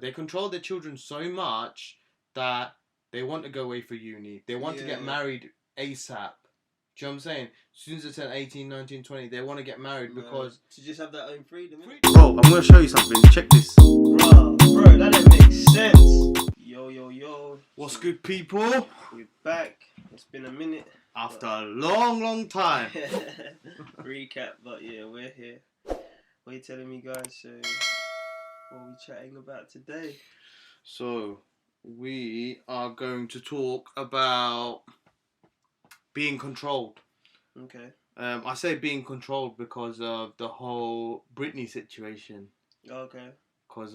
They control their children so much that they want to go away for uni. They want to get married ASAP. Do you know what I'm saying? As soon as they turn 18, 19, 20, they want to get married because... To just have that own freedom. Bro, I'm going to show you something. Check this. Bro, that don't make sense. Yo. What's good, people? We're back. It's been a minute. After a long time. Recap, but yeah, we're here. What are you telling me, guys? So, what are we chatting about today? So, we are going to talk about being controlled. Okay. I say being controlled because of the whole Brittany situation. Okay. Because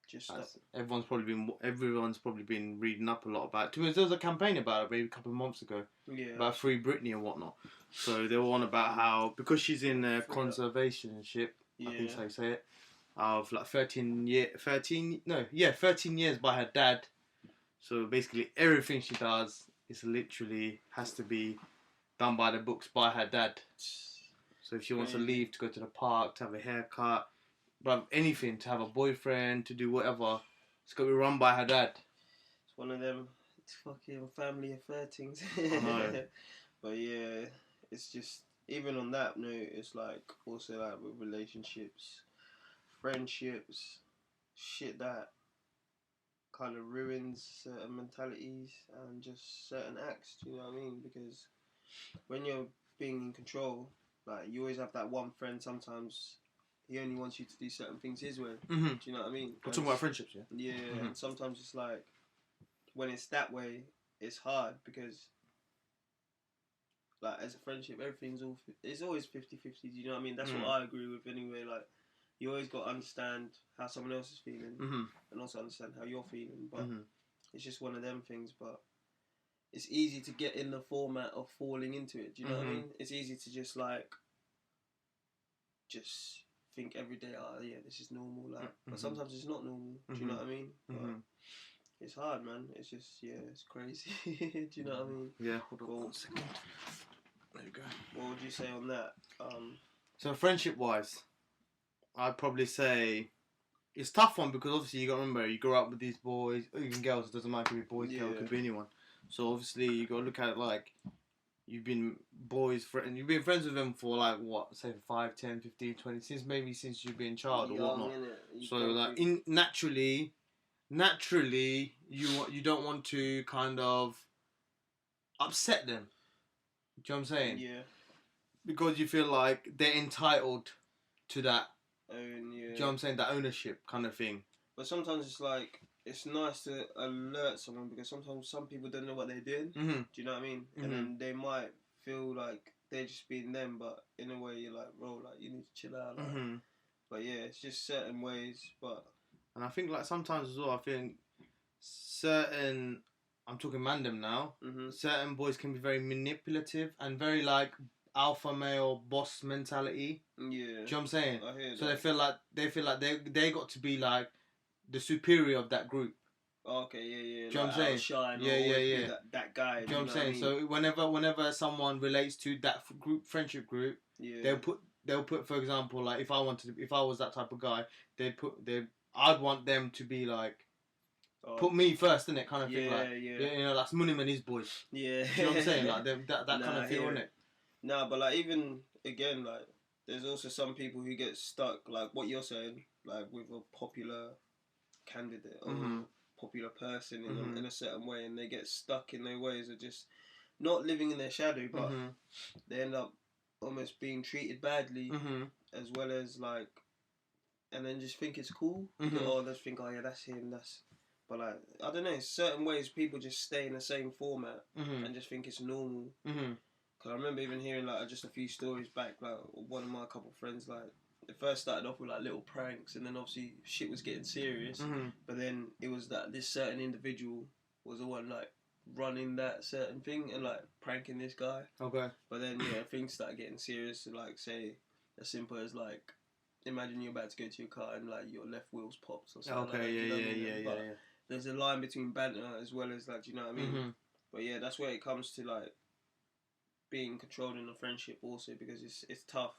just stop. Everyone's probably been reading up a lot about it. To be honest, there was a campaign about it maybe a couple of months ago. Yeah. About Free Brittany and whatnot. So they were on about how because she's in conservationship, I think that's how you say it, of like 13 years by her dad. So basically everything she does is literally has to be done by the books by her dad. So if she wants to leave to go to the park, to have a haircut, but anything, to have a boyfriend, to do whatever, it's got to be run by her dad. It's one of them fucking family affair things. I know. But yeah, it's just, even on that note, it's like also like with relationships, friendships, shit that kind of ruins certain mentalities and just certain acts, do you know what I mean? Because when you're being in control, like you always have that one friend sometimes he only wants you to do certain things his way. Mm-hmm. Do you know what I mean? We're talking about friendships, yeah? Yeah, mm-hmm. And sometimes it's like when it's that way, it's hard because like as a friendship, it's always 50-50, do you know what I mean? That's what I agree with anyway. Like you always got to understand how someone else is feeling and also understand how you're feeling, but it's just one of them things. But it's easy to get in the format of falling into it, do you know what I mean? It's easy to just think every day, oh yeah, this is normal, like, but sometimes it's not normal, do you know what I mean? But it's hard, man. It's just, it's crazy. Do you know what I mean? Yeah, hold on 1 second. There you go. What would you say on that? So friendship-wise, I'd probably say it's a tough one because obviously you got to remember, you grow up with these boys, or even girls, it doesn't matter, it could be boys, girls, it could be anyone. So obviously you got to look at it like, you've been you've been friends with them for like what, say 5, 10, 15, 20, since you've been a child or whatnot. So like naturally you don't want to kind of upset them. Do you know what I'm saying? Yeah. Because you feel like they're entitled to that. Yeah. Do you know what I'm saying? That ownership kind of thing. But sometimes it's like, it's nice to alert someone because sometimes some people don't know what they're doing. Do you know what I mean? And then they might feel like they're just being them, but in a way you're like, bro, like you need to chill out. Like. But yeah, it's just certain ways. But and I think like sometimes as well, I think I'm talking mandem now. Certain boys can be very manipulative and very like alpha male boss mentality. Yeah. Do you know what I'm saying? I hear so that. they feel like they got to be like the superior of that group. Okay, yeah. Do you know what I'm saying? Yeah. That guy. Do you know what I'm saying? So whenever someone relates to that friendship group, they'll put for example, like if I was that type of guy, I'd want them to be like, put me first, innit, kind of thing. Like, you know, that's Munim and his boys. Yeah. Do you know what I'm saying? Like that kind of feel, innit? Nah, but like even again, like there's also some people who get stuck, like what you're saying, like with a popular candidate or popular person in a certain way, and they get stuck in their ways of just not living in their shadow, but they end up almost being treated badly, as well as like, and then just think it's cool. Or just think, oh yeah, that's him, but like, I don't know, certain ways people just stay in the same format and just think it's normal. Cause I remember even hearing like just a few stories back, like one of my couple friends, like it first started off with like little pranks, and then obviously shit was getting serious. But then it was that this certain individual was the one like running that certain thing and like pranking this guy. Okay. But then things started getting serious. So, like say as simple as like, imagine you're about to go to your car and like your left wheel's pops or something. Okay, yeah. There's a line between banter as well as like, do you know what I mean? But yeah, that's where it comes to like being controlled in a friendship also, because it's tough.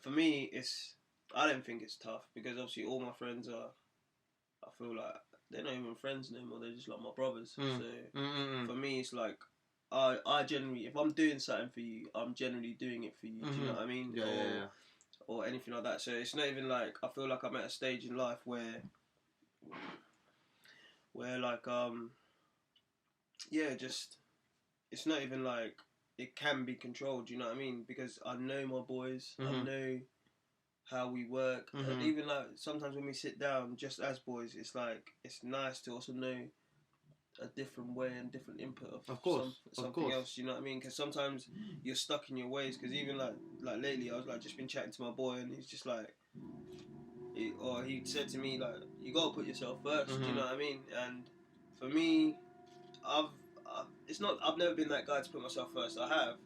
For me, it's I don't think it's tough because obviously all my friends are. I feel like they're not even friends anymore. They're just like my brothers. So for me, it's like I generally, if I'm doing something for you, I'm generally doing it for you. Do you know what I mean? Yeah. Or anything like that. So it's not even like I feel like I'm at a stage in life where like just it's not even like it can be controlled. You know what I mean? Because I know my boys. I know how we work, and even like sometimes when we sit down just as boys, it's like it's nice to also know a different way and different input of something else. You know what I mean? Because sometimes you're stuck in your ways. Because even like lately, I was like just been chatting to my boy, and he's just like, he said to me like, you gotta put yourself 1st. Do you know what I mean? And for me, I've never been that guy to put myself first. I have,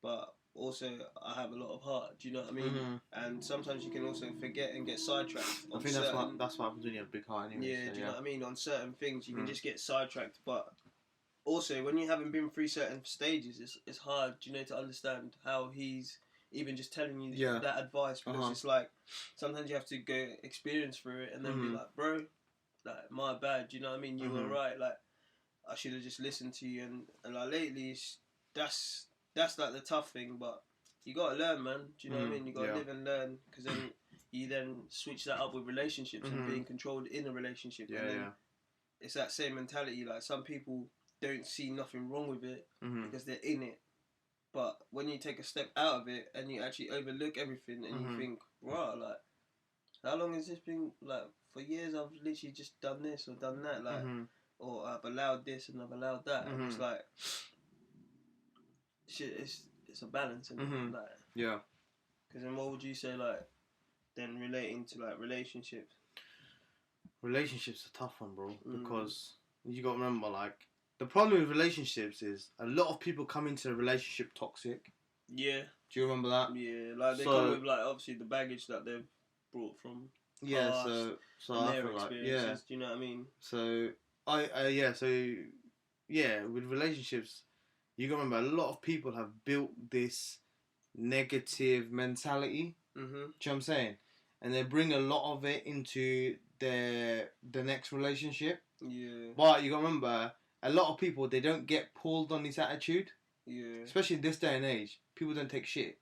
but also I have a lot of heart. Do you know what I mean? And sometimes you can also forget and get sidetracked. I think that's what happens when you have a big heart anyway. Yeah, do you know what I mean? On certain things, you can just get sidetracked. But also, when you haven't been through certain stages, it's hard, you know, to understand how he's even just telling you that advice. Because it's like, sometimes you have to go experience through it and then be like, bro, like, my bad, do you know what I mean? You were right, like, I should have just listened to you. And like, lately, that's like the tough thing, but you gotta learn, man. Do you know what I mean? You gotta live and learn, because then you then switch that up with relationships and being controlled in a relationship. And then it's that same mentality. Like, some people don't see nothing wrong with it because they're in it. But when you take a step out of it and you actually overlook everything and you think, bro, like, how long has this been? Like, for years I've literally just done this or done that, like, or I've allowed this and I've allowed that. And it's like, shit, it's a balance, and like, because then what would you say, like, then relating to like relationships? Relationships are a tough one, bro, because you got to remember, like, the problem with relationships is a lot of people come into a relationship toxic. Yeah. Do you remember that? Yeah, like they come with like obviously the baggage that they've brought from past so and I their feel like experiences. Do you know what I mean? So with relationships, you got to remember a lot of people have built this negative mentality. Do you know what I'm saying? And they bring a lot of it into the next relationship. Yeah. But you got to remember, a lot of people, they don't get pulled on this attitude. Yeah. Especially in this day and age, people don't take shit.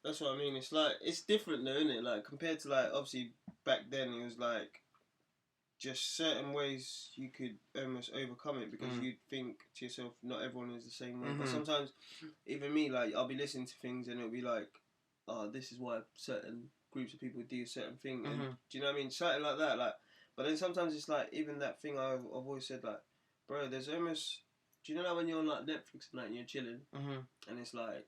That's what I mean. It's like, it's different though, isn't it? Like, compared to like, obviously back then it was like just certain ways you could almost overcome it, because you'd think to yourself, not everyone is the same way. But sometimes, even me, like, I'll be listening to things and it'll be like, oh, this is why certain groups of people do a certain thing. And do you know what I mean? Something like that. Like, but then sometimes it's like, even that thing I've always said, like, bro, there's almost, do you know, like, when you're on like Netflix and, like, and you're chilling, and it's like,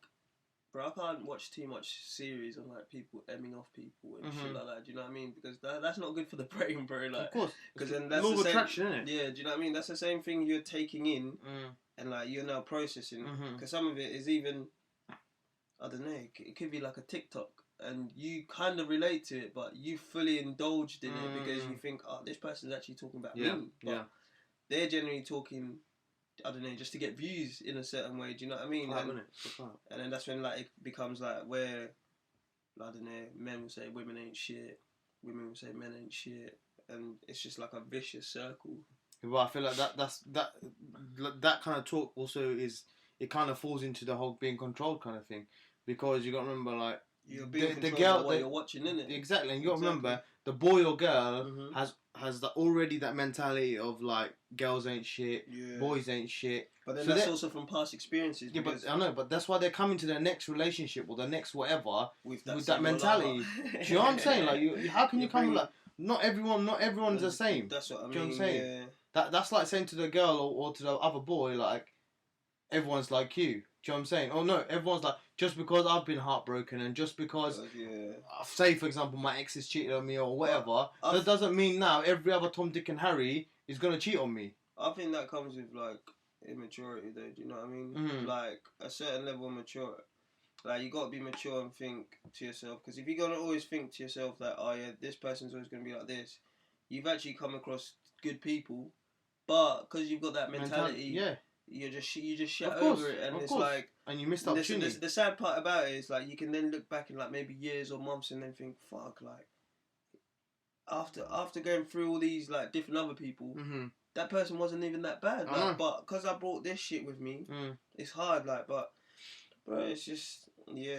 bro, I can't watch too much series on like people emming off people and shit like that. Do you know what I mean? Because that's not good for the brain, bro. Like, of course, because then that's law the of same. attraction, isn't it? Yeah, do you know what I mean? That's the same thing you're taking in, and like you're now processing. Because some of it is even, I don't know, it could be like a TikTok, and you kind of relate to it, but you fully indulged in it because you think, oh, this person's actually talking about me, but they're generally talking, I don't know, just to get views in a certain way. Do you know what I mean? And then that's when like it becomes like where, I don't know, men will say women ain't shit, women will say men ain't shit, and it's just like a vicious circle. Well, I feel like that kind of talk also is, it kind of falls into the whole being controlled kind of thing, because you got to remember, like, you're being controlled by what you're watching, innit? Exactly, and you got to remember, the boy or girl has already that mentality of like, girls ain't shit, boys ain't shit. But then that's also from past experiences. Yeah, but I know, but that's why they're coming to their next relationship or the next whatever with that mentality. Do you know what I'm saying? Like, how can you come with like, not everyone's the same. That's what I mean. Do you know what I'm saying? Yeah. That's like saying to the girl or to the other boy, like, everyone's like you. Do you know what I'm saying? Oh no, everyone's like, just because I've been heartbroken and just because, say for example, my ex has cheated on me or whatever, that doesn't mean now every other Tom, Dick and Harry is going to cheat on me. I think that comes with like immaturity though, do you know what I mean? Like a certain level of maturity. Like, you got to be mature and think to yourself, because if you're going to always think to yourself that, oh yeah, this person's always going to be like this, you've actually come across good people, but because you've got that mentality, you just shut Of course, over it, and of it's course. like, and you missed the opportunity. the sad part about it is like you can then look back in like maybe years or months and then think, fuck, like after going through all these like different other people, that person wasn't even that bad. Like, but because I brought this shit with me, it's hard. Like, but bro, it's just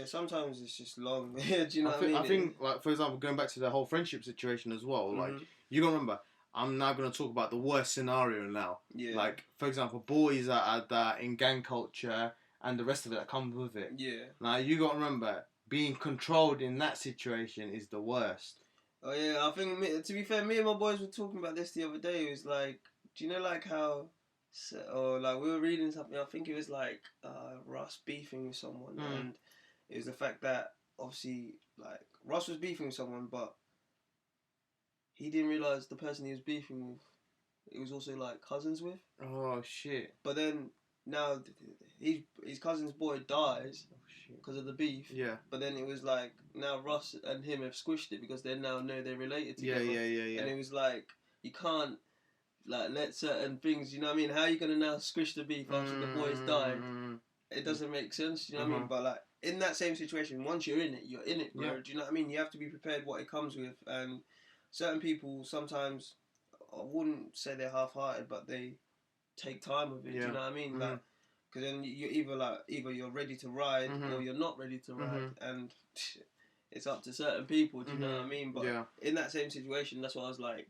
sometimes it's just long. Do you know what I mean? I think like for example, going back to the whole friendship situation as well. Like you gotta remember, I'm now gonna talk about the worst scenario now. Yeah. Like for example, boys that are in gang culture and the rest of it that comes with it. Yeah. Now you gotta remember, being controlled in that situation is the worst. Oh yeah, I think to be fair, me and my boys were talking about this the other day. It was like, do you know like how, or like we were reading something. I think it was like Russ beefing with someone, and it was the fact that obviously like Russ was beefing with someone, but he didn't realize the person he was beefing with, it was also like cousins with. Oh shit! But then now his cousin's boy dies because of the beef. Yeah. But then it was like now Russ and him have squished it because they now know they're related together. Yeah. And it was like you can't like let certain things. You know what I mean? How are you gonna now squish the beef after the boy's died? It doesn't make sense. You know what I mean? But like in that same situation, once you're in it, bro. Yeah. Do you know what I mean? You have to be prepared what it comes with, and certain people sometimes, I wouldn't say they're half-hearted, but they take time with it. Yeah. Do you know what I mean? Like, because then you're either you're ready to ride or you're not ready to ride, and it's up to certain people. Do you know what I mean? But in that same situation, that's what I was like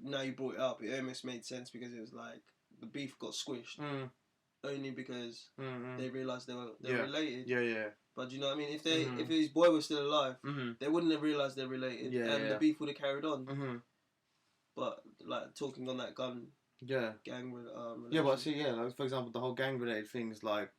now you brought it up, it almost made sense because it was like the beef got squished only because they realised they were related. Yeah. But do you know what I mean? If his boy was still alive, they wouldn't have realised they're related, and the beef would have carried on. But like talking on that gang but see, like for example, the whole gang related things, like,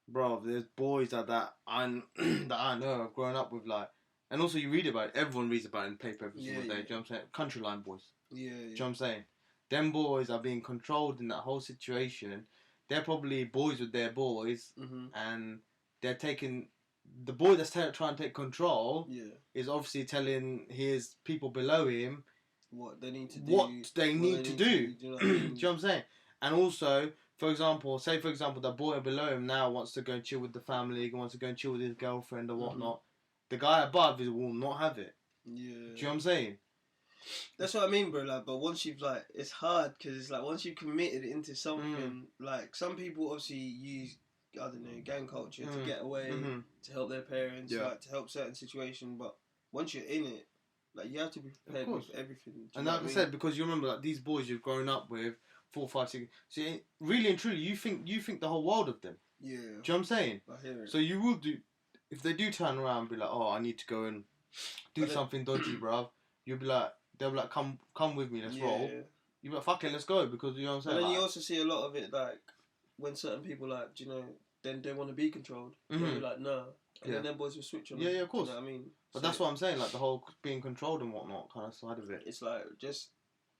bro, there's boys that I know have grown up with, like, and also you read about it, everyone reads about it in paper every single day. Do you know what I'm saying? Country line boys. Yeah. Do you know what I'm saying? Them boys are being controlled in that whole situation. They're probably boys with their boys, and they're taking the boy that's trying to take control. Is obviously telling his people below him what they need to do. Do you know what I mean? Do you know what I'm saying? And also, for example, that boy below him now wants to go and chill with the family, wants to go and chill with his girlfriend or whatnot. The guy above will not have it. Yeah. Do you know what I'm saying? That's what I mean, bro. Like, but once you've like, it's hard because it's like once you've committed into something. Like some people obviously use, I don't know, gang culture to get away, to help their parents, like to help certain situations. But once you're in it, like you have to be prepared with everything. And like I said, because you remember, like these boys you've grown up with, 4, 5, 6. See, really and truly, you think the whole world of them. Yeah. Do you know what I'm saying? I hear it. So you will do. If they do turn around and be like, oh, I need to go and do something dodgy, bruv, you'll be like, they'll be like, come with me, let's roll. You'll be like, fuck it, let's go, because you know what I'm saying? And then you also see a lot of it, like, when certain people, like, do you know, then they want to be controlled. They'll be like, no. And then them boys will switch on them. Yeah, of course. You know what I mean? But that's what I'm saying, like, the whole being controlled and whatnot kind of side of it. It's like, just,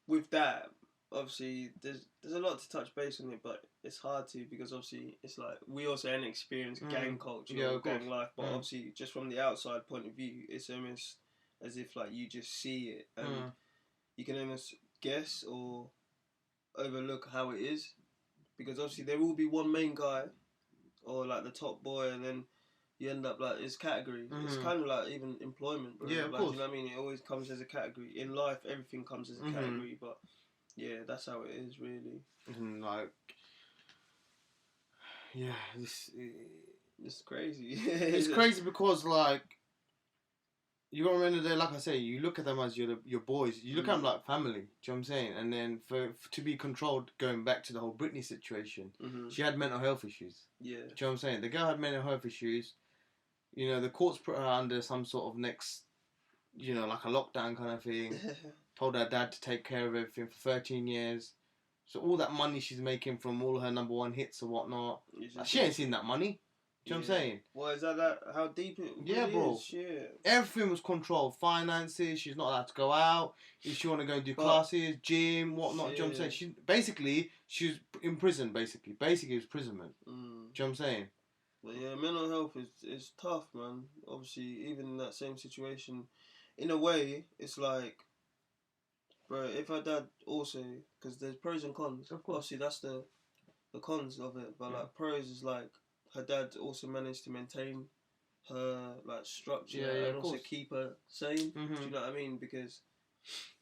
with that, obviously, there's a lot to touch base on it, but it's hard to because obviously it's like we also haven't experienced gang culture or gang life, but obviously just from the outside point of view, it's almost as if like you just see it and you can almost guess or overlook how it is because obviously there will be one main guy or like the top boy, and then you end up like it's category. It's kind of like even employment, bro. Yeah, of course. course. You know what I mean? It always comes as a category. In life, everything comes as a category, but yeah, that's how it is, really. Like, yeah, it's crazy. It's crazy because, like, you gotta remember that, like I say, you look at them as your boys. You look at them like family. Do you know what I'm saying? And then for to be controlled, going back to the whole Brittany situation, she had mental health issues. Yeah. Do you know what I'm saying? The girl had mental health issues. You know, the courts put her under some sort of next, you know, like a lockdown kind of thing. Told her dad to take care of everything for 13 years. So all that money she's making from all her number one hits and whatnot, like, she ain't seen that money. Do you know what I'm saying? Well, is that how deep it really bro. Is? Shit. Everything was controlled. Finances, she's not allowed to go out. If she want to go and do classes, gym, whatnot. Do you know what I'm saying? She was in prison, basically. Basically, it was imprisonment. Do you know what I'm saying? But yeah, mental health is tough, man. Obviously, even in that same situation, in a way, it's like, bro, if her dad also, because there's pros and cons. Of course. Obviously, that's the the cons of it. But like pros is like her dad also managed to maintain her like structure and also keep her sane. Do you know what I mean? Because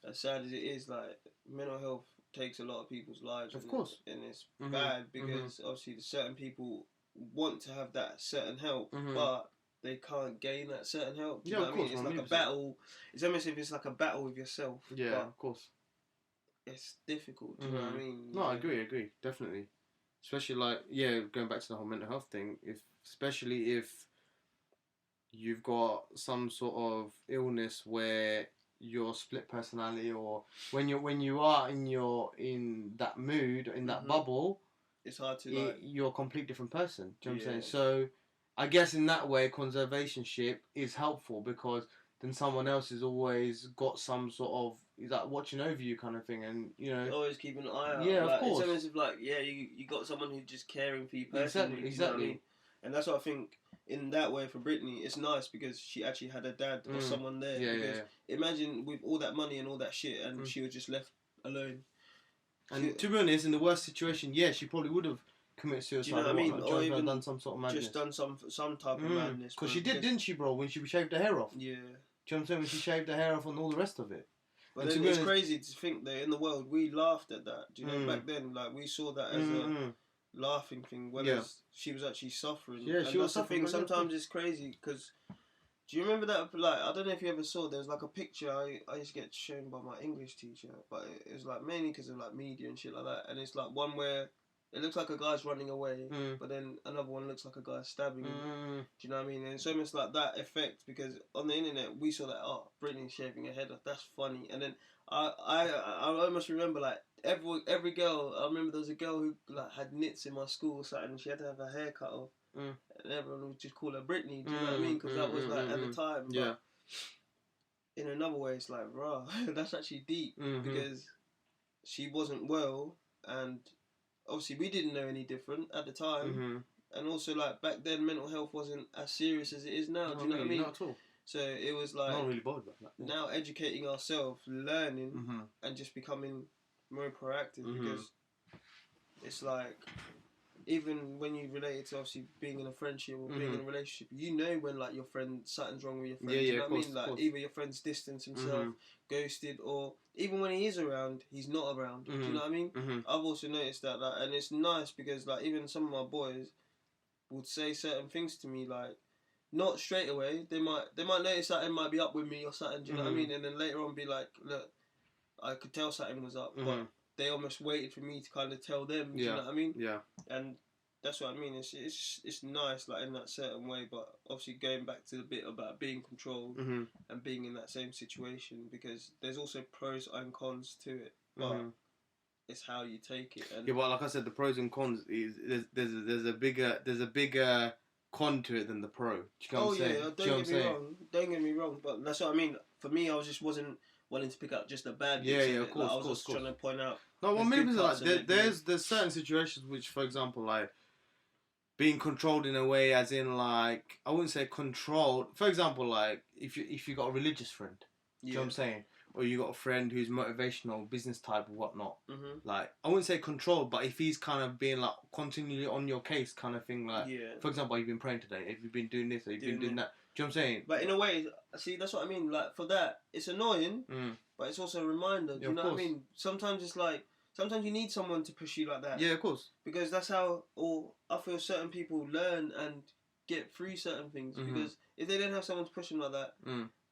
as sad as it is, like mental health takes a lot of people's lives. Of course. And it's bad because obviously the certain people want to have that certain help, but they can't gain that certain help. Do you know what I mean? It's like a battle. It's almost if it's like a battle with yourself. Yeah, of course. It's difficult. Do you know what I mean? No, I agree, definitely. Especially like going back to the whole mental health thing. Especially if you've got some sort of illness where you're split personality, or when you are in that mood, in that bubble, it's hard to you're a complete different person. Do you know what I'm saying? So I guess in that way, conservationship is helpful because then someone else has always got some sort of like watching over you kind of thing, and always keeping an eye out. Yeah, of course. It's almost like you got someone who's just caring for you personally. Exactly. You know what I mean? And that's what I think. In that way, for Brittany, it's nice because she actually had a dad or someone there. Because imagine with all that money and all that shit, and she was just left alone. And to be honest, in the worst situation, she probably would have committed suicide. Do you know what I mean? Or even done some sort of madness. Just done some type of madness. Because she did, didn't she, bro? When she shaved her hair off. Yeah. Do you know what I'm saying? When she shaved her hair off and all the rest of it. But then it's crazy to think that in the world we laughed at that. Do you know? Back then, like we saw that as a laughing thing, whereas she was actually suffering. Yeah, she was suffering. Sometimes it's crazy because do you remember that? Like, I don't know if you ever saw. There was like a picture I used to get shown by my English teacher, but it was like mainly because of like media and shit like that. And it's like one where it looks like a guy's running away, but then another one looks like a guy stabbing him. Do you know what I mean? And it's almost like that effect because on the internet we saw that Brittany's shaving her head off. That's funny. And then I almost remember like every girl. I remember there was a girl who like had knits in my school or something, and she had to have her hair cut off, and everyone would just call her Brittany. Do you know what I mean? Because that was like at the time. Yeah. But in another way, it's like, rah, that's actually deep because she wasn't well, and obviously we didn't know any different at the time, and also like back then mental health wasn't as serious as it is now. Do you know what I mean? Not at all. So it was like not really bothered about that. Now educating ourselves, learning, and just becoming more proactive because it's like even when you relate it to obviously being in a friendship or being in a relationship, you know when like your friend something's wrong with your friend. You know what I mean? Like either your friend's distanced himself, ghosted, or even when he is around, he's not around. Do you know what I mean? I've also noticed that, like, and it's nice because like even some of my boys would say certain things to me like. Not straight away. They might notice something might be up with me or something. Do you know what I mean? And then later on, be like, look, I could tell something was up, but they almost waited for me to kind of tell them. Do you know what I mean? Yeah. And that's what I mean. It's nice, like in that certain way. But obviously, going back to the bit about being controlled and being in that same situation, because there's also pros and cons to it. But it's how you take it. And but like I said, the pros and cons is there's a bigger con to it than the pro. Do you know what I'm saying? Don't get me wrong, but that's what I mean. For me, I wasn't wanting to pick up just the bad bits. Of course. Like, I was just trying to point out. No, well, maybe like there's certain situations which, for example, like being controlled in a way, as in like I wouldn't say controlled. For example, like if you got a religious friend, do you know what I'm saying? Or you got a friend who's motivational, business type or whatnot. Like, I wouldn't say controlled, but if he's kind of being like continually on your case kind of thing, like, for example, have you been praying today? Have you been doing this? Have you been doing that? Do you know what I'm saying? But in a way, see, that's what I mean. Like, for that, it's annoying, but it's also a reminder. Do you know what I mean? Sometimes it's like, sometimes you need someone to push you like that. Yeah, of course. Because that's how, or I feel certain people learn and get through certain things. Because if they don't have someone to push them like that,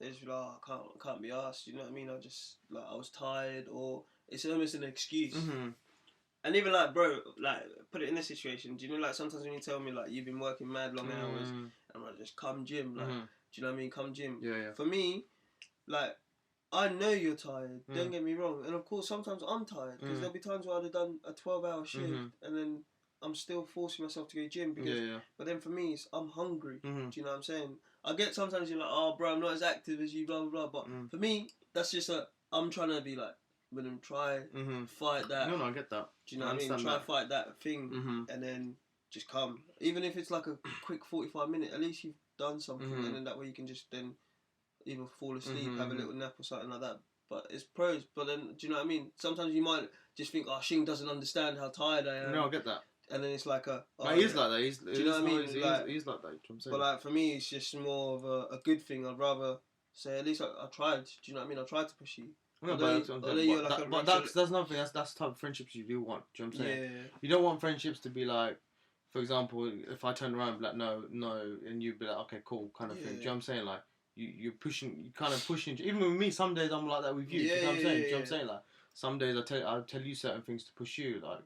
they just be like, I can't be asked. You know what I mean? I was tired, or it's almost an excuse. And even like, bro, like, put it in this situation. Do you know, like, sometimes when you tell me, like, you've been working mad long hours, I'm like, just come gym. Like, do you know what I mean? Come gym. Yeah. For me, like, I know you're tired. Don't get me wrong. And of course, sometimes I'm tired because there'll be times where I'd have done a 12-hour shift and then I'm still forcing myself to go gym because. But then for me, I'm hungry. Do you know what I'm saying? I get sometimes you're like, oh, bro, I'm not as active as you, blah blah blah. But for me, that's just I'm trying to be like, Munim, try fight that. No, I get that. Do you know what I mean? Try to fight that thing and then just come. Even if it's like a quick 45 minute, at least you've done something, and then that way you can just then either fall asleep, have a little nap or something like that. But it's pros. But then, do you know what I mean? Sometimes you might just think, oh, Shing doesn't understand how tired I am. No, I get that. and then it's like a. Oh, he's like that. Do you know what I mean? He's like that. I'm saying. But like for me, it's just more of a good thing. I'd rather say at least I tried. Do you know what I mean? I tried to push you. No, but that's nothing. That's the type of friendships you do want. Do you know what I'm saying? Yeah. You don't want friendships to be like, for example, if I turn around and be like, no, and you'd be like, okay, cool, kind of thing. Do you know what I'm saying? Like, you kind of pushing. Even with me, some days I'm like that with you. Do you know what I'm saying? Do you know what I'm saying? Like, some days I'll tell you certain things to push you. Like,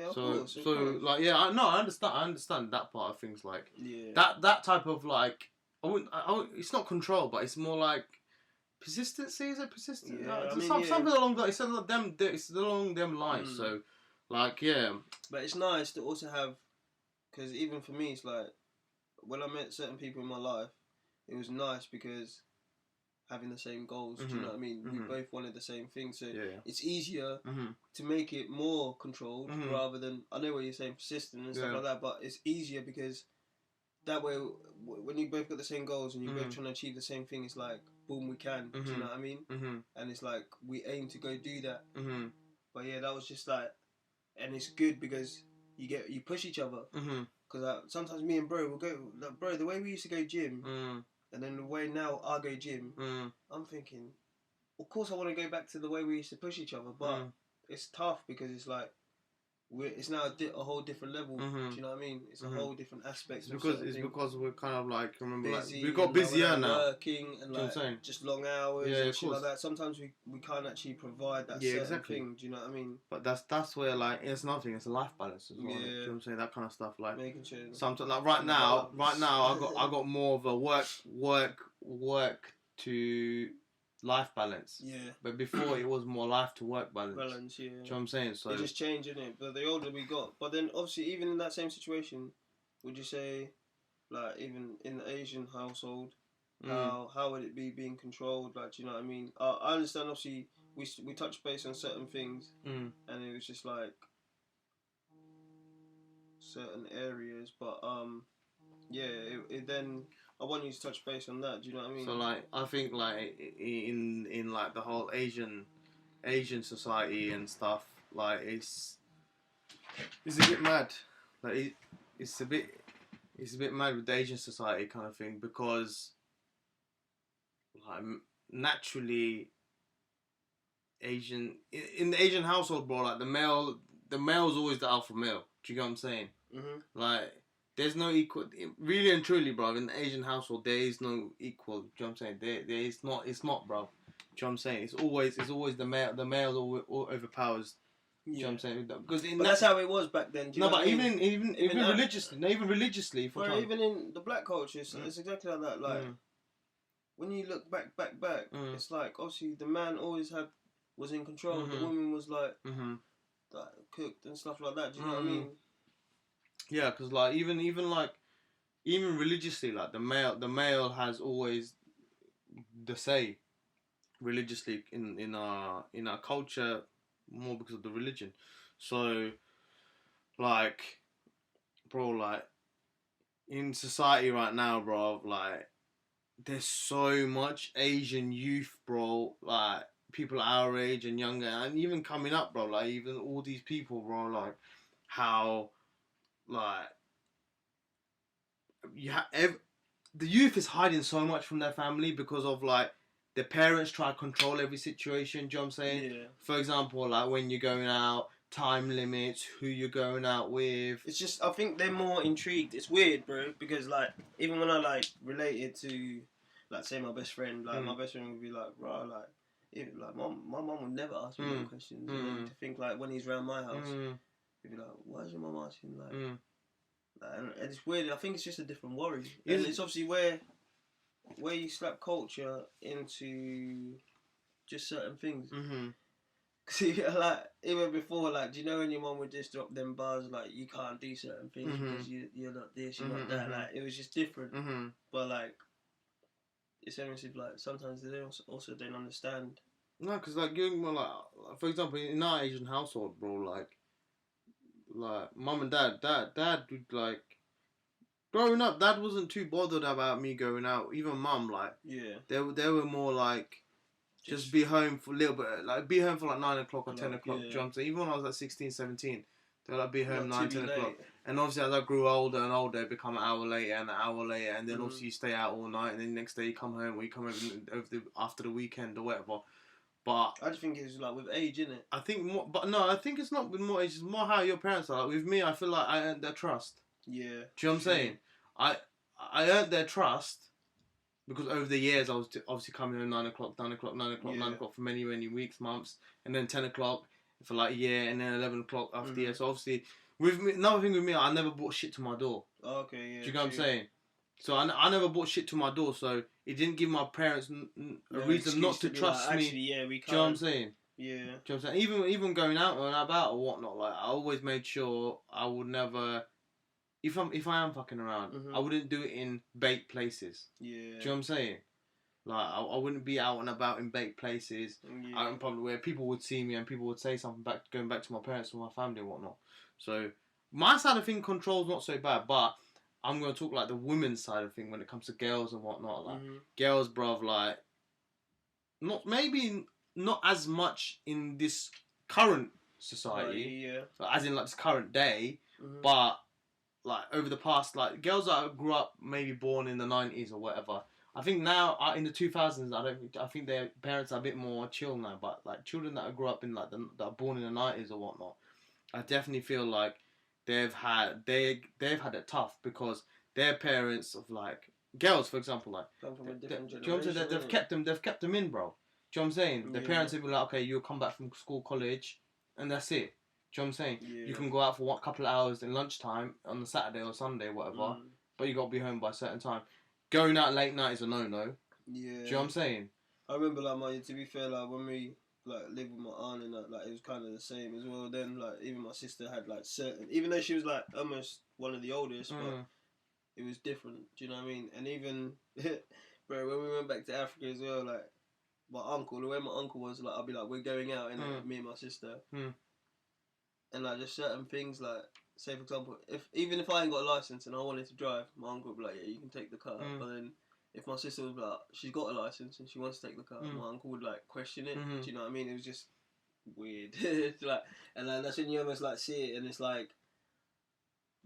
of course. like, yeah, I understand that part of things. Like, yeah, that type of like, I wouldn't, it's not control, but it's more like persistency. Is it persistent? Yeah, Something along that. It's along them lines. So, like, yeah. But it's nice to also have, because even for me, it's like when I met certain people in my life, it was nice because having the same goals. Do you know what I mean? We both wanted the same thing, so it's easier to make it more controlled rather than, I know what you're saying, persistent and stuff like that, but it's easier because that way, when you both got the same goals and you're both trying to achieve the same thing, it's like, boom, we can. Do you know what I mean? And it's like, we aim to go do that. But yeah, that was just like, and it's good because you push each other. Because sometimes me and bro will go, like, bro, the way we used to go gym, and then the way now I go gym, I'm thinking, of course I want to go back to the way we used to push each other, but it's tough because it's like, it's now a whole different level. Do you know what I mean? It's a whole different aspect. Because we're kind of like, remember, busy, like, we got busier now. Working and like just long hours and shit like that. Sometimes we can't actually provide that certain thing. Do you know what I mean? But that's where, like, it's nothing. It's a life balance as well. Do you know what I'm saying? That kind of stuff. Like, making sure. Sometimes, like right now, I got more of a work to life balance. Yeah. But before it was more life to work balance. Balance, yeah. Do you know what I'm saying? So it just changed, innit? But the older we got, but then obviously even in that same situation, would you say, like, even in the Asian household, how would it be being controlled? Like, do you know what I mean? I understand. Obviously, we touched base on certain things, and it was just like certain areas, but it then. I want you to touch base on that. Do you know what I mean? So, like, I think, like, in like the whole Asian society and stuff, like, it's a bit mad. Like, it's a bit mad with the Asian society kind of thing, because, like, naturally, in the Asian household, bro, like, the male's always the alpha male. Do you get what I'm saying? Like, there's no equal, really and truly, bro. In the Asian household, there is no equal. Do you know what I'm saying? There is not. It's not, bro. Do you know what I'm saying? It's always the male. The male all overpowers. Do you know what I'm saying? Because that's how it was back then. Do you know what I mean? even religiously, even in the black culture, it's exactly like that. Like when you look back, it's like obviously the man always was in control. The woman was like cooked and stuff like that. Do you know what I mean? Yeah, because like even religiously, like the male has always the say religiously in our culture, more because of the religion. So, like, bro, like in society right now, bro, like there's so much Asian youth, bro, like people our age and younger, and even coming up, bro, like even all these people, bro, like how. Like, the youth is hiding so much from their family because of, like, their parents try to control every situation. Do you know what I'm saying? Yeah. For example, like when you're going out, time limits, who you're going out with. It's just, I think they're more intrigued. It's weird, bro, because like even when I like related to, like, say my best friend, like my best friend would be like, bro, like, my mum would never ask me no questions. And then to think like when he's around my house. He'd be like, why is your mum asking? Like, and it's weird. I think it's just a different worry. And it's obviously where you slap culture into just certain things. Cause like even before, like, do you know when your mum would just drop them bars like you can't do certain things because you're not this, you're not that. Like it was just different. But like it's almost like sometimes they also don't understand. No, because like for example, in our Asian household, bro, like mum and dad would like growing up. Dad wasn't too bothered about me going out. Even mum, like they were more like just be home for a little bit, like be home for like 9 o'clock or 10 o'clock. Do you know what I'm saying? Even when I was like 16, 17, They'll like be home Not 9, too 10 late. o'clock. And obviously, as I grew older and older, it become an hour later and an hour later, and then obviously you stay out all night, and then the next day you come home, or you come home after the weekend or whatever. But I just think it's like with age, innit? I think more, but no, I think it's not with more age. It's more how your parents are. Like with me, I feel like I earned their trust. Yeah. Do you know what I'm saying? I earned their trust because over the years I was obviously coming home 9 o'clock, 9 o'clock, 9 o'clock, 9 o'clock for many weeks, months, and then 10 o'clock for like a year, and then 11 o'clock after the year. So obviously, with me, another thing with me, I never bought shit to my door. Okay, yeah. Do you know what I'm saying? So I never bought shit to my door, so it didn't give my parents a reason not to trust me. Actually, yeah, we can't. Do you know what I'm saying? Yeah. Do you know what I'm saying? Even going out and about or whatnot, like I always made sure I would never, if I am fucking around, I wouldn't do it in bait places. Yeah. Do you know what I'm saying? Like I wouldn't be out and about in bait places, out in public where people would see me and people would say something going back to my parents or my family and whatnot. So my side of thing control's not so bad, but I'm gonna talk like the women's side of thing when it comes to girls and whatnot. Like girls, bruv, like not as much in this current society, as in like this current day, but like over the past, like girls that grew up maybe born in the 90s or whatever. I think now in the 2000s, I think their parents are a bit more chill now. But like children that grew up in like that are born in the 90s or whatnot, I definitely feel like they've had it tough because their parents of like girls, for example, like come from a different generation. Do you know what I'm saying? They've kept them in, bro. Do you know what I'm saying? Their parents have been like, okay, you'll come back from school, college, and that's it. Do you know what I'm saying? Yeah. You can go out for one couple of hours in lunchtime on a Saturday or Sunday, whatever, but you got to be home by a certain time. Going out late night is a no-no. Yeah. Do you know what I'm saying? I remember, like, to be fair, like, when we, like, lived with my aunt and that, like, it was kind of the same as well. Then, like, even my sister had, like, even though she was, like, almost one of the oldest, but it was different. Do you know what I mean? And even, bro, when we went back to Africa as well, like, the way my uncle was, like, I'll be like, we're going out, and me and my sister. And, like, just certain things, like, say, for example, even if I ain't got a license and I wanted to drive, my uncle would be like, yeah, you can take the car. But then if my sister was like, she's got a license and she wants to take the car, my uncle would like question it. Do you know what I mean? It was just weird. Like, and like, that's when you almost like see it, and it's like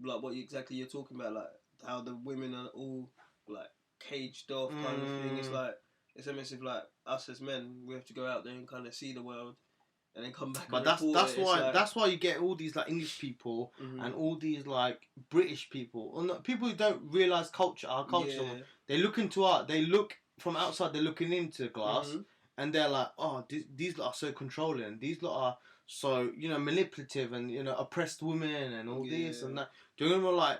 what exactly you're talking about, like how the women are all like caged off kind of thing. It's like it's almost if like us as men, we have to go out there and kind of see the world. And then come back. But that's why you get all these like English people and all these like British people, or not, people who don't realise our culture. Yeah. They look into art. They look from outside. They're looking into glass, and they're like, oh, these lot are so controlling. These lot are so manipulative and oppressed women and all this and that. Do you know like?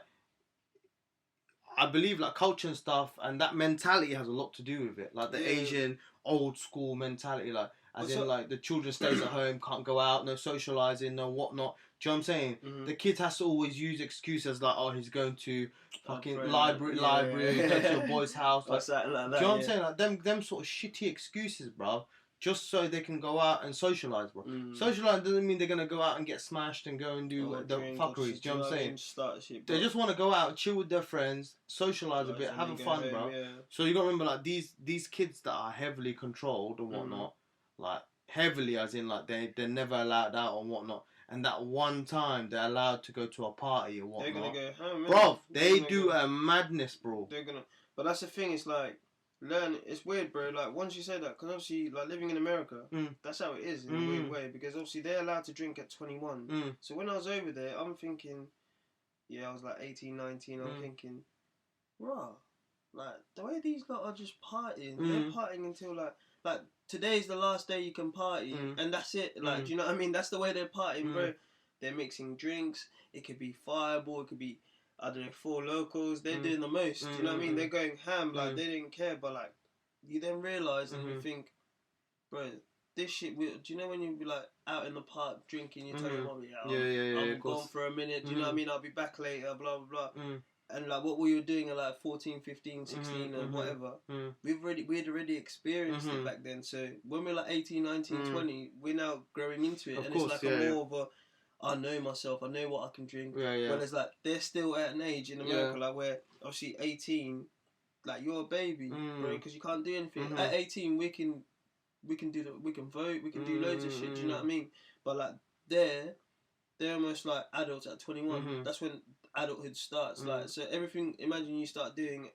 I believe like culture and stuff and that mentality has a lot to do with it. Like the Asian old school mentality, like. As in, like, the children stays at home, can't go out, no socialising, no whatnot. Do you know what I'm saying? The kid has to always use excuses like, oh, he's going to fucking library, go to a boy's house. Like, that, do you know what I'm saying? Like, them sort of shitty excuses, bro, just so they can go out and socialise, bro. Socialise doesn't mean they're going to go out and get smashed and go and do the fuckeries. Do you know what I'm saying? They just want to go out, chill with their friends, socialise a bit, have fun, bro. Yeah. So you got to remember, like, these kids that are heavily controlled or whatnot, like heavily as in like they're never allowed out or whatnot, and that one time they're allowed to go to a party or whatnot, they're gonna go home, bro. They do a madness, bro. But that's the thing. It's like it's weird, bro. Like once you say that, because obviously like living in America, that's how it is in a weird way. Because obviously they're allowed to drink at 21. So when I was over there, I'm thinking, I was like 18, 19. I'm thinking, raw, like the way these lot are just partying, they're partying until like today's the last day you can party, and that's it. Like, do you know what I mean? That's the way they're partying, bro. They're mixing drinks. It could be Fireball. It could be, I don't know, Four Locals. They're doing the most. Do you know what I mean? They're going ham. Like, they didn't care. But, like, you then realise and you think, bro, this shit, do you know when you be, like, out in the park drinking, you tell your mum, I'm gone for a minute. Do you know what I mean? I'll be back later, blah, blah, blah. And like what we were doing at like 14, 15, 16 and whatever, we'd already experienced it back then. So when we're like 18, 19, 20, we're now growing into it. It's like more of a, I know myself, I know what I can drink. When it's like, they're still at an age in America, like where obviously 18, like you're a baby, bro, because you can't do anything. At 18, we can vote, we can do loads of shit, do you know what I mean? But like there, they're almost like adults at 21. Mhm. That's when adulthood starts. Like, so everything. Imagine you start doing,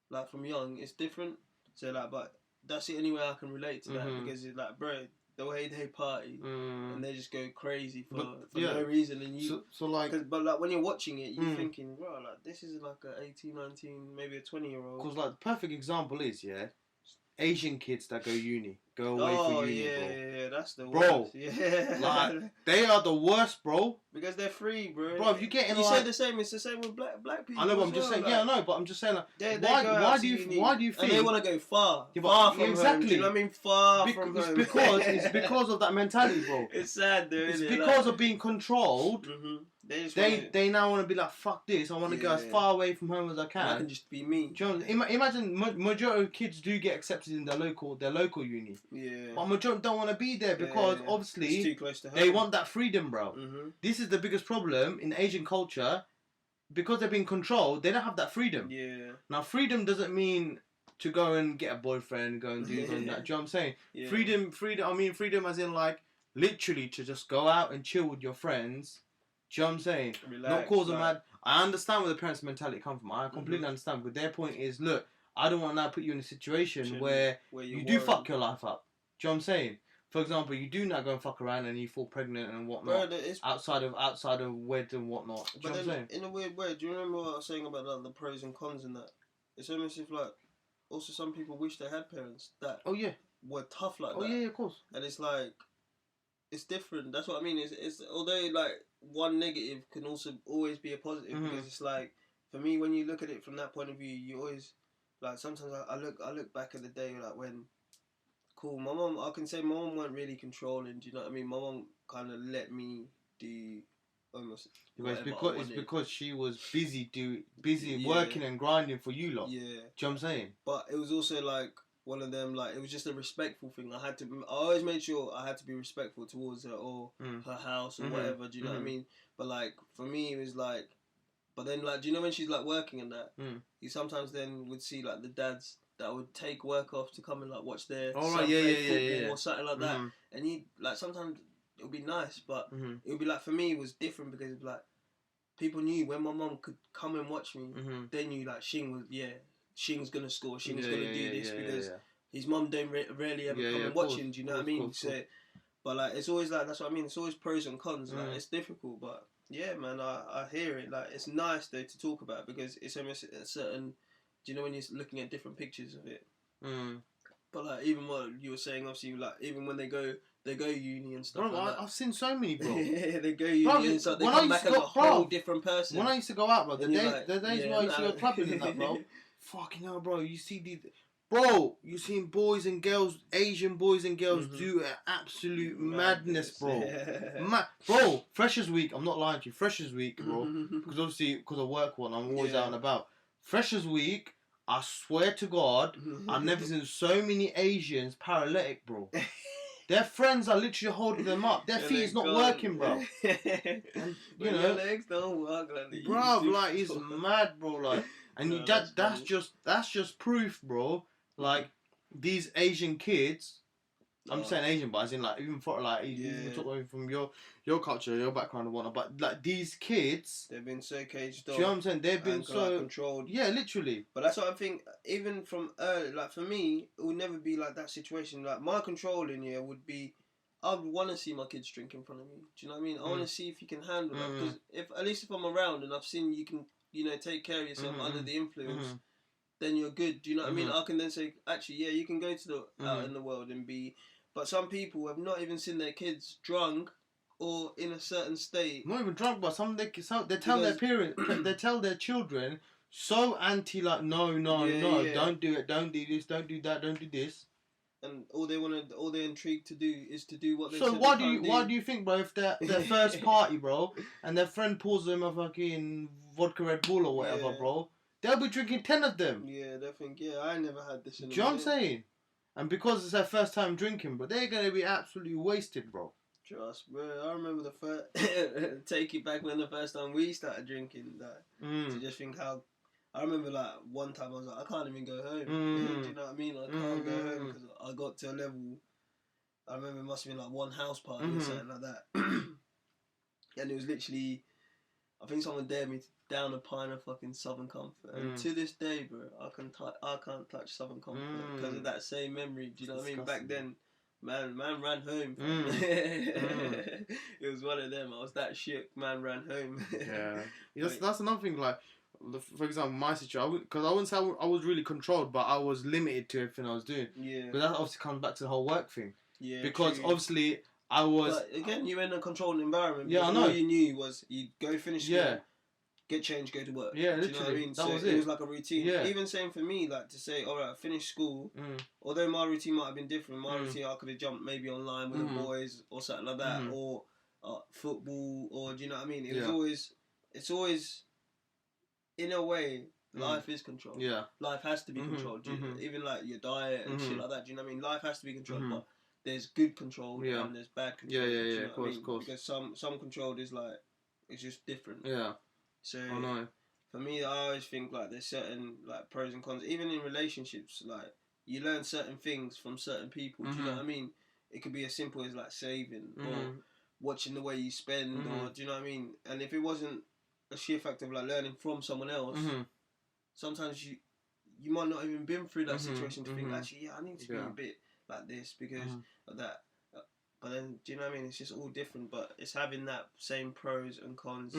like from young, it's different. So like, but that's the only way I can relate to that because it's like, bro, the way they party and they just go crazy for no reason, and you. So like, but like when you're watching it, you're thinking, bro, like this is like a 18, 19, maybe a 20-year-old. Because like the perfect example is Asian kids that go uni, go away for uni, bro. Yeah, that's the bro. Worst. Yeah, like they are the worst, bro. Because they're free, bro. Bro, if you get in, you say the same. It's the same with black people. I know, but I'm just saying. Like, yeah, I know, but I'm just saying. Like, why do you think? And they want to go far from home. Do you know what I mean? Far from home. It's because of that mentality, bro. It's sad, though. It's because of being controlled. They now want to be like, fuck this. I want to go as far away from home as I can. And I can just be me. Imagine majority of kids do get accepted in their local uni. Yeah. But majority don't want to be there because obviously it's too close to home. They want that freedom, bro. This is the biggest problem in Asian culture. Because they're being controlled, they don't have that freedom. Yeah. Now, freedom doesn't mean to go and get a boyfriend, go and do that. Do you know what I'm saying? Yeah. Freedom. I mean freedom as in like literally to just go out and chill with your friends. Do you know what I'm saying? Relax, not cause a mad. I understand where the parents' mentality comes from. I completely understand. But their point is, look, I don't want to now put you in a situation where you do fuck your life up. Do you know what I'm saying? For example, you do now go and fuck around and you fall pregnant and whatnot. Bro, outside of wed and whatnot. Do you know what I'm saying? In a weird way, do you remember what I was saying about like, the pros and cons and that? It's almost if like, also some people wish they had parents that were tough like that. Oh yeah, of course. And it's like, it's different. That's what I mean. It's although like one negative can also always be a positive because it's like, for me, when you look at it from that point of view, you always like sometimes I look back at the day like when. Cool, my mum. I can say my mum weren't really controlling. Do you know what I mean? My mum kind of let me do almost. It's because she was busy working and grinding for you lot. Yeah, do you know what I'm saying? But it was also like one of them. Like it was just a respectful thing. I always made sure I had to be respectful towards her or her house or whatever. Do you know what I mean? But like for me, it was like. But then like, do you know when she's like working and that? You sometimes then would see like the dads. That would take work off to come and like watch their football or something like that, and he like sometimes it would be nice, but it would be like for me it was different because it was like people knew when my mum could come and watch me, they knew like Shing's gonna score, Shing's gonna do this because his mum don't rarely ever come and watch him. Do you know what I mean? So, but like it's always like that's what I mean. It's always pros and cons. Like it's difficult, but yeah, man, I hear it. Like it's nice though to talk about because it's almost a certain. Do you know when you're looking at different pictures of it? But like even what you were saying, obviously, like even when they go uni and stuff. Bro, like that. I've seen so many, bro. Yeah, they go uni and stuff. They come back as a whole different person. When I used to go out, bro, the days where I used to go clubbing and that, bro. Fucking hell, bro. You see these. Bro, you seen boys and girls, Asian boys and girls do an absolute madness, bro. Yeah. Bro, Freshers Week, I'm not lying to you, Freshers Week, bro. Because obviously, because of work one, I'm always out and about. Freshers Week, I swear to God, I've never seen so many Asians paralytic, bro. Their friends are literally holding them up. Their feet is not working, bro. And, you know, your legs don't work like they bro, like he's mad, bro. Like, and that's just proof, bro. Like these Asian kids. I'm saying Asian, but as in like even for like even talking from your culture, your background and whatnot. But like these kids, they've been so caged off. Do you know what I'm saying? They've been so controlled. Yeah, literally. But that's what I think. Even from early, like for me, it would never be like that situation. Like my controlling would be, I would want to see my kids drink in front of me. Do you know what I mean? I want to see if you can handle that. Because if at least if I'm around and I've seen you can, take care of yourself under the influence. Then you're good. Do you know what I mean? I can then say, actually, yeah, you can go to the out in the world and be. But some people have not even seen their kids drunk or in a certain state. Not even drunk, but they tell their parents, they tell their children so anti like no, don't do it, don't do this, don't do that, don't do this. And all they're intrigued to do is to do what they. So why do you think, bro? If their first party, bro, and their friend pours them a fucking vodka Red Bull or whatever, bro, they'll be drinking 10 of them. Yeah, they think I never had this. Do you know what I'm saying? And because it's their first time drinking, bro, they're gonna be absolutely wasted, bro. Trust, bro. I remember the first take it back when the first time we started drinking. To just think how. I remember like one time I was like, I can't even go home. Do you know what I mean? I can't go home because I got to a level. I remember it must have been like one house party or something like that. and it was literally, I think someone dared me down a pint of fucking Southern Comfort, and to this day, bro, I can't touch Southern Comfort because of that same memory. Do you know what I mean? Back then, man ran home. It was one of them. I was that shit. Man ran home. That's another thing. Like, for example, my situation, because I wouldn't say I was really controlled, but I was limited to everything I was doing. Yeah. But that obviously comes back to the whole work thing. Yeah. Because true. obviously I was. But again, you were in a controlled environment. Yeah, I know. All you knew was you go finish school. Yeah. Get changed, go to work. Yeah, literally. Do you know what I mean? That was it was like a routine. Yeah. Even same for me, like to say, all right, I finished school. Although my routine might have been different, my routine I could have jumped maybe online with the boys or something like that, or football, or do you know what I mean? It's always, in a way, life is controlled. Yeah. Life has to be controlled. Even like your diet and shit like that. Do you know what I mean? Life has to be controlled, but there's good control and there's bad control. Yeah. Of course. Because some control is like, it's just different. Yeah. So I know. For me, I always think like there's certain like pros and cons. Even in relationships, like you learn certain things from certain people. Do you know what I mean? It could be as simple as like saving or watching the way you spend, or do you know what I mean? And if it wasn't a sheer fact of like learning from someone else, sometimes you might not even been through that situation to think actually, I need to be a bit like this because of that. But then, do you know what I mean? It's just all different, but it's having that same pros and cons.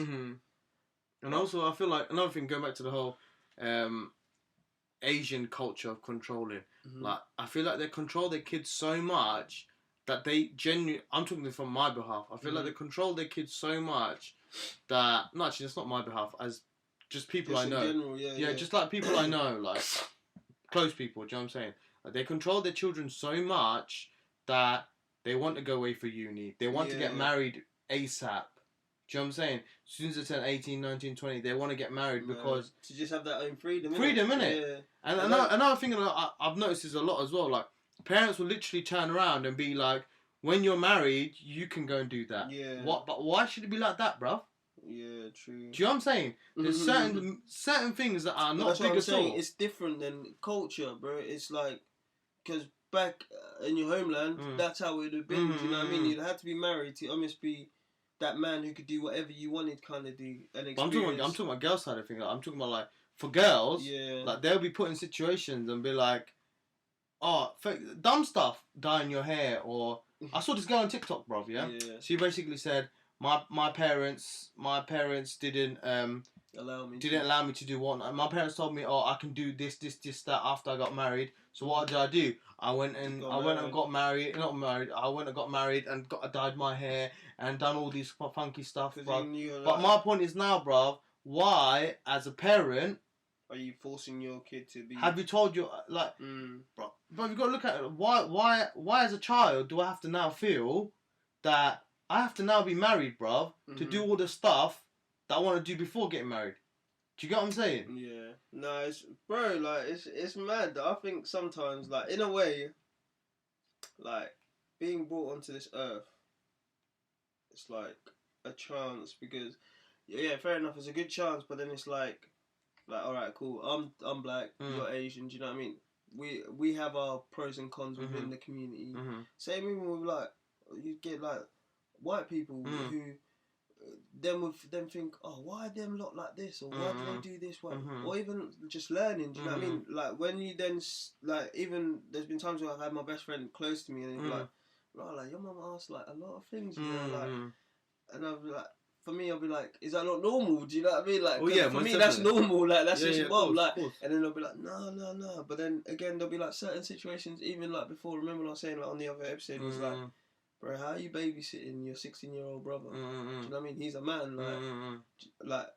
And also, I feel like another thing, going back to the whole Asian culture of controlling, like I feel like they control their kids so much that they genuinely, I'm talking from my behalf, I feel like they control their kids so much that, no, actually, that's not my behalf, as just people just I know. General, yeah, just like people I know, like close people, do you know what I'm saying? Like, they control their children so much that they want to go away for uni, they want to get married ASAP. Do you know what I'm saying? As soon as they turn 18, 19, 20, they want to get married because... To just have that own freedom, innit? Yeah. And another thing I've noticed is a lot as well, like, parents will literally turn around and be like, when you're married, you can go and do that. Yeah. But why should it be like that, bruv? Yeah, true. Do you know what I'm saying? There's certain things that are not big at all. It's different than culture, bro. It's like... Because back in your homeland, that's how it would have been, do you know what I mean? You'd have to be married to almost be... that man who could do whatever you wanted, kind of do an experience. I'm talking about girls' side of things. Like, I'm talking about like for girls, like they'll be put in situations and be like, "Oh, dumb stuff, dyeing your hair." Or I saw this girl on TikTok, bruv. Yeah. She basically said, "My parents didn't allow me to do what my parents told me. Oh, I can do this, that after I got married. So what did I do? I went and got married. Not married. I went and got married and dyed my hair and done all these funky stuff, bruv. But my point is now, bruv, why, as a parent, are you forcing your kid to be? Have you told you like, bruv? But you've got to look at it. Why, as a child, do I have to now feel that I have to now be married, bruv, to do all the stuff that I want to do before getting married? Do you get what I'm saying? Yeah. No, it's mad. I think sometimes, like, in a way, like, being brought onto this earth, it's like a chance because, yeah, fair enough, it's a good chance, but then it's like, alright, cool, I'm black, you're Asian, do you know what I mean? We have our pros and cons within the community. Same even with, like, you get, like, white people who... Then think, oh, why are them lot like this, or why do they do this, or even just learning. Do you know what I mean? Like when you then like even there's been times where I've had my best friend close to me and he'd be like, bro, like your mum asked like a lot of things, you know, like, and I'll be like, for me, I'll be like, is that not normal? Do you know what I mean? Like, for me, that's normal. Like that's just mum. Like, and then they'll be like, no. But then again, there'll be like certain situations, even like before. Remember what I was saying like on the other episode was like. Bro, how are you babysitting your 16-year-old brother? Do you know what I mean? He's a man, like,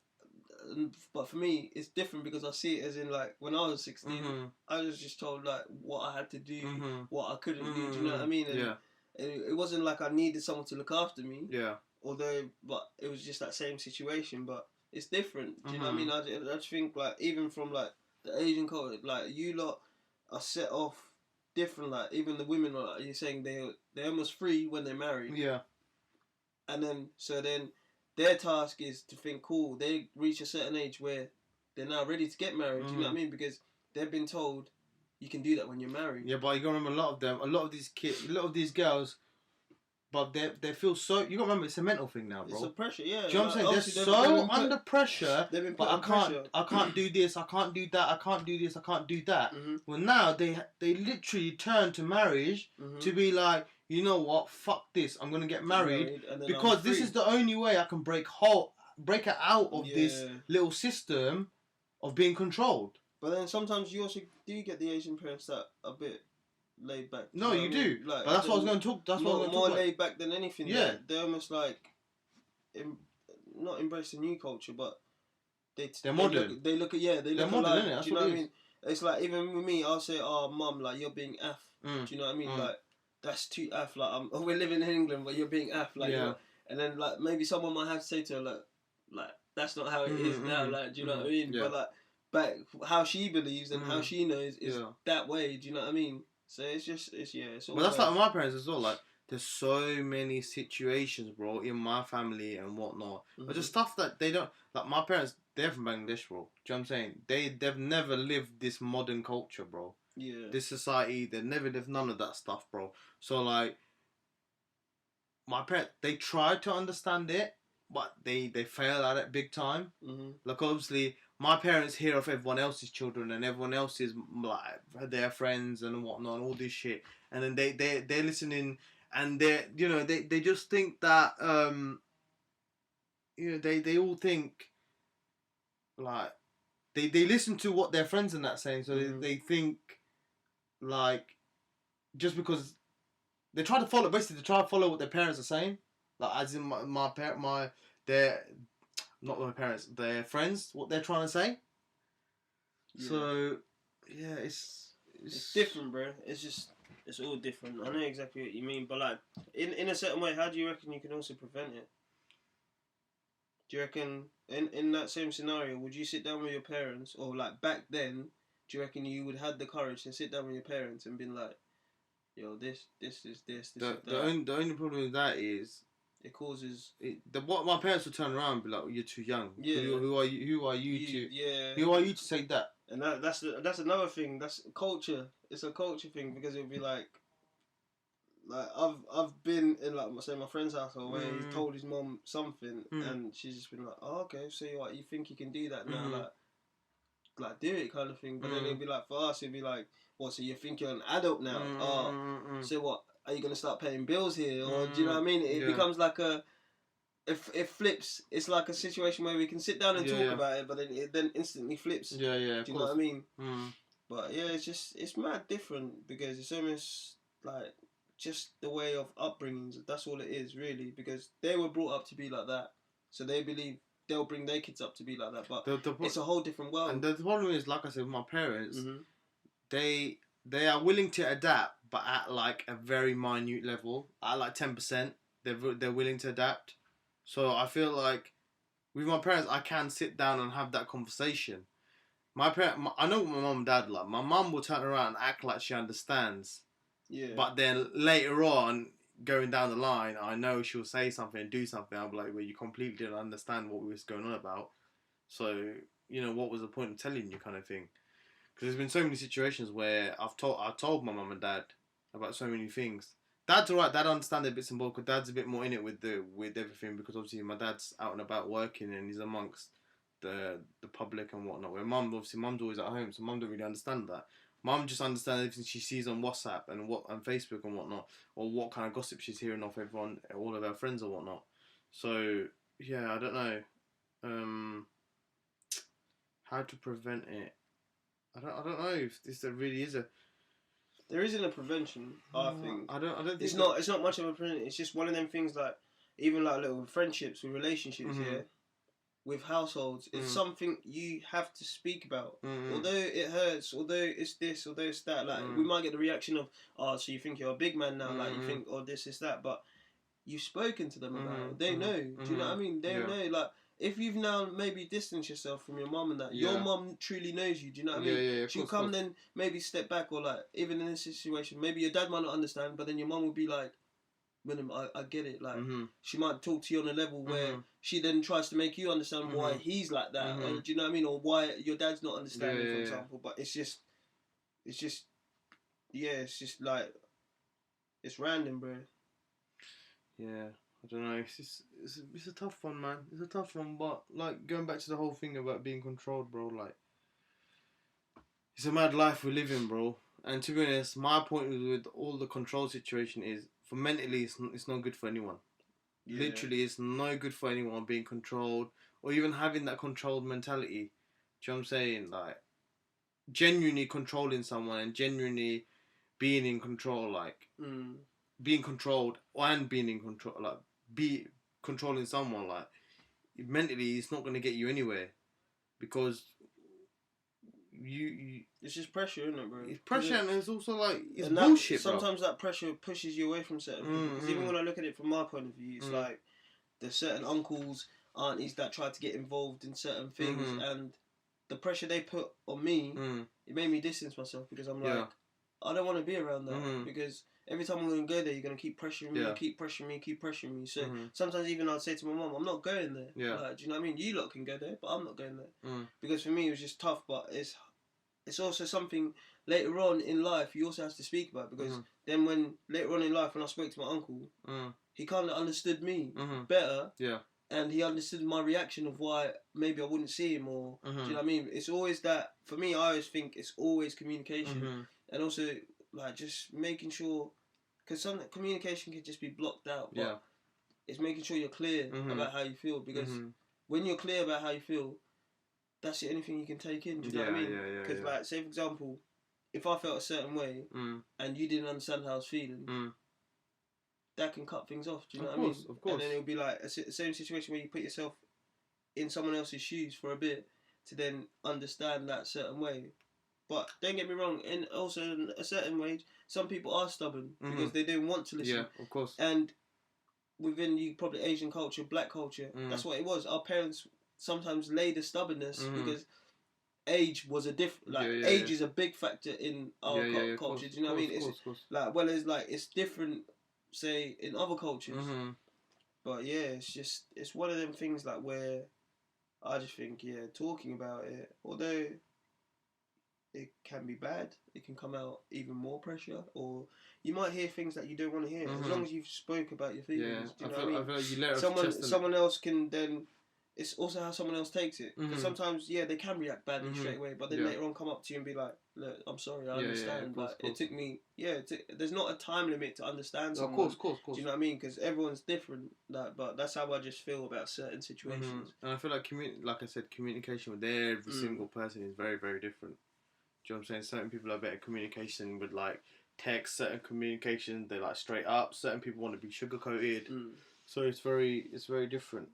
but for me, it's different because I see it as in, like, when I was 16, I was just told, like, what I had to do, what I couldn't do, do you know what I mean? And it wasn't like I needed someone to look after me. Yeah. But it was just that same situation, but it's different, do you know what I mean? I just think, like, even from, like, the Asian culture, like, you lot are set off different, like even the women are like, you're saying they're almost free when they're married. Yeah. And then their task is to think, cool, they reach a certain age where they're now ready to get married. Do you know what I mean? Because they've been told you can do that when you're married. Yeah, but you gotta remember a lot of these girls but they feel so. You got to remember, it's a mental thing now, bro. It's a pressure, yeah. Do you know what I'm saying? They're so under pressure. They've been but I can't do this. I can't do that. I can't do this. I can't do that. Mm-hmm. Well, now they literally turn to marriage to be like, you know what? Fuck this. I'm gonna get married because this is the only way I can break it out of this little system of being controlled. But then sometimes you also do get the Asian parents that are a bit laid back. No, you do. Like, but that's what I was going to talk. That's what I was going to talk about. More laid back than anything. Yeah, they're almost like, not embrace the new culture, but they're modern. They look at they're modern, alike. Innit? That's do you know what I mean? It's like even with me, I'll say, "Oh, mum, like you're being F." Do you know what I mean? Like that's too F. Like we're living in England, but you're being F. Like and then like maybe someone might have to say to her like that's not how it is now. Like do you know what I mean? Yeah. But how she believes and how she knows is that way. Do you know what I mean? So it's but that's like my parents as well. Like there's so many situations, bro, in my family and whatnot. But just stuff that they don't like. My parents, they're from Bangladesh, bro. Do you know what I'm saying? They've never lived this modern culture, bro. Yeah. This society, they've never lived none of that stuff, bro. So like, my parents, they try to understand it, but they fail at it big time. Like obviously, my parents hear of everyone else's children and everyone else's like their friends and whatnot and all this shit, and then they're listening and they just think that they all think like they listen to what their friends and that saying, so they think like just because they try to follow what their parents are saying, like as in their friends, what they're trying to say. Yeah. So yeah, it's different, bro. It's all different. I know exactly what you mean, but like in a certain way, how do you reckon you can also prevent it? Do you reckon in that same scenario, would you sit down with your parents, or like back then, do you reckon you would have the courage to sit down with your parents and be like, yo, this is this. The only problem with that is it causes what my parents would turn around and be like, you're too young. Yeah. Who are you to say that? And that's another thing. That's culture. It's a culture thing because it'd be like I've been in like say my friend's household where he's told his mom something and she's just been like, oh okay, so you think you can do that now, like do it kind of thing. But then it'd be like for us, it'd be like, what? So you think you're an adult now? So what? Are you gonna start paying bills here, or do you know what I mean? It becomes like it flips. It's like a situation where we can sit down and talk about it, but then it instantly flips. Yeah. Do you know what I mean? But yeah, it's mad different because it's almost like just the way of upbringings. That's all it is, really, because they were brought up to be like that, so they believe they'll bring their kids up to be like that. But it's a whole different world. And the problem is, like I said, with my parents, they are willing to adapt, but at like a very minute level, at like 10%, they're willing to adapt. So I feel like with my parents, I can sit down and have that conversation. I know what my mum and dad like. My mum will turn around and act like she understands. Yeah. But then later on, going down the line, I know she'll say something and do something. I'll be like, well, you completely didn't understand what was going on about. So, what was the point of telling you, kind of thing? Because there's been so many situations where I told my mum and dad about so many things. Dad's alright. Dad understands the bits and bobs. Dad's a bit more in it with everything because obviously my dad's out and about working and he's amongst the public and whatnot. Where mum's always at home, so mum don't really understand that. Mum just understands everything she sees on WhatsApp and Facebook and whatnot, or what kind of gossip she's hearing off everyone, all of her friends or whatnot. So yeah, I don't know how to prevent it. I don't know if there really is a. There isn't a prevention. I think. I don't think it's not. It's not much of a prevention. It's just one of them things like even like little friendships with relationships. Yeah. With households, it's something you have to speak about. Although it hurts, although it's this, although it's that. Like we might get the reaction of, "Oh, so you think you're a big man now? Like you think, oh, this is that." But you've spoken to them about it. They know. Do you know what I mean? They know. Like if you've now maybe distanced yourself from your mum and that, your mum truly knows you. Do you know what I mean? Yeah, she'll come then maybe step back, or like even in this situation, maybe your dad might not understand, but then your mum will be like, Munim, I get it. Like she might talk to you on a level where she then tries to make you understand why he's like that, or do you know what I mean, or why your dad's not understanding, for example. But it's just like it's random, bro. yeah, I don't know. It's a tough one, man. It's a tough one, but like going back to the whole thing about being controlled, bro. Like, it's a mad life we live in, bro. And to be honest, my point with all the control situation is, for mentally, it's not good for anyone. Yeah. Literally, it's no good for anyone being controlled or even having that controlled mentality. Do you know what I'm saying? Like, genuinely controlling someone and genuinely being in control, like being controlled and being in control, like be controlling someone, like mentally, it's not going to get you anywhere because you it's just pressure, isn't it, bro? It's pressure, and it's also like it's bullshit, bro. Sometimes that pressure pushes you away from certain people. Because even when I look at it from my point of view, it's like there's certain uncles, aunties that try to get involved in certain things, and the pressure they put on me, it made me distance myself because I'm like, I don't want to be around that because every time I'm going to go there, you're going to keep pressuring me, keep pressuring me. So sometimes even I'd say to my mum, I'm not going there. Yeah. Like, do you know what I mean? You lot can go there, but I'm not going there. Because for me, it was just tough, but it's also something later on in life you also have to speak about, because then when later on in life when I spoke to my uncle, he kind of understood me better. Yeah. And he understood my reaction of why maybe I wouldn't see him, or do you know what I mean? It's always that, for me, I always think it's always communication. And also like just making sure, because some communication can just be blocked out, but it's making sure you're clear about how you feel, because when you're clear about how you feel, that's the only thing you can take in. Do you know what I mean? Because like, say for example, if I felt a certain way and you didn't understand how I was feeling, that can cut things off. Do you know what I mean? Of course. And then it'll be like a same situation where you put yourself in someone else's shoes for a bit to then understand that certain way. But don't get me wrong, and also in a certain way, some people are stubborn because they don't want to listen. Yeah, of course. And within probably Asian culture, black culture, that's what it was. Our parents sometimes laid the stubbornness because age was a age is a big factor in our culture. Do you know what I mean? It's like, well, it's like it's different, say, in other cultures. But yeah, it's one of them things like where I just think talking about it, although it can be bad, it can come out even more pressure, or you might hear things that you don't want to hear. As long as you've spoke about your feelings, do you know what I mean? I feel like you let it someone else can then. It's also how someone else takes it. Because sometimes, they can react badly straight away, but then later on come up to you and be like, "Look, I'm sorry, I understand." Course, it took me, there's not a time limit to understand someone. Of course. Do you know what I mean? Because everyone's different. But that's how I just feel about certain situations. And I feel like, like I said, communication with every single person is very, very different. Do you know what I'm saying? Certain people are better communication with like text. Certain communication, they like straight up. Certain people want to be sugar coated. So it's very different.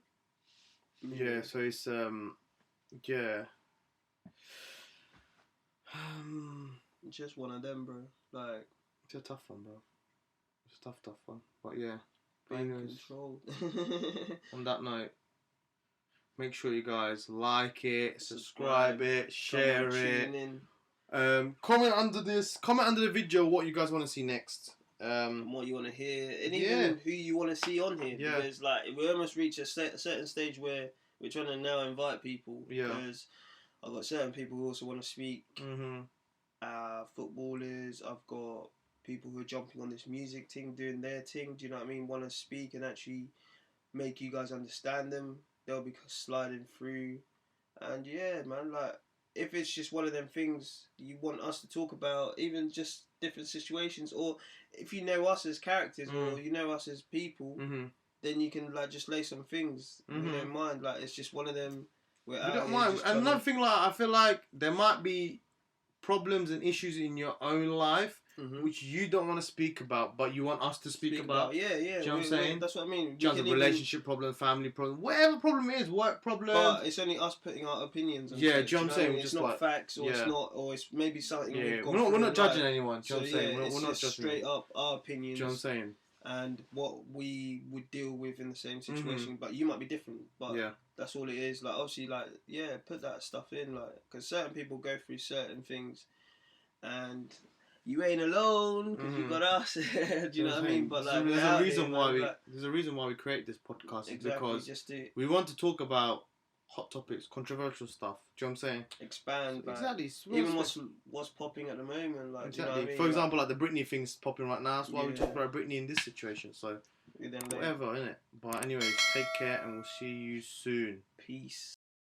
Yeah, so it's just one of them, bro. Like, it's a tough one, bro. It's a tough one. But yeah, being controlled. On that note, make sure you guys like it, subscribe it, share it. Comment under the video what you guys want to see next. And what you want to hear, and even who you want to see on here, because like we almost reach a certain stage where we're trying to now invite people, because I've got certain people who also want to speak, footballers, I've got people who are jumping on this music thing, doing their thing, do you know what I mean, want to speak and actually make you guys understand them. They'll be sliding through, and man, like, if it's just one of them things you want us to talk about, even just different situations, or if you know us as characters or you know us as people, then you can like just lay some things. We don't mind. Like, it's just one of them. We don't mind. And another thing, like, I feel like there might be problems and issues in your own life which you don't want to speak about, but you want us to speak about. Yeah. Do you know what I'm saying? That's what I mean. Just a relationship problem, family problem, whatever problem it is, work problem. But it's only us putting our opinions. Do you know what I'm saying? It's not like, facts, or it's not, or it's maybe something. Yeah, we're not judging anyone. Do you know what I'm saying? We're not judging. Straight up our opinions. Do you know what I'm saying? And what we would deal with in the same situation, but you might be different. But that's all it is. Like, obviously, like, put that stuff in, like, because certain people go through certain things, and you ain't alone because you got us. Do you know what I mean? But like, there's a reason why we create this podcast, because we want to talk about hot topics, controversial stuff. Do you know what I'm saying? Expand. Like, exactly. Even what's popping at the moment. Like, exactly. Do you know what I mean? For example, like the Britney thing's popping right now. That's why we talk about Britney in this situation. So We then whatever, innit? But anyways, take care and we'll see you soon. Peace.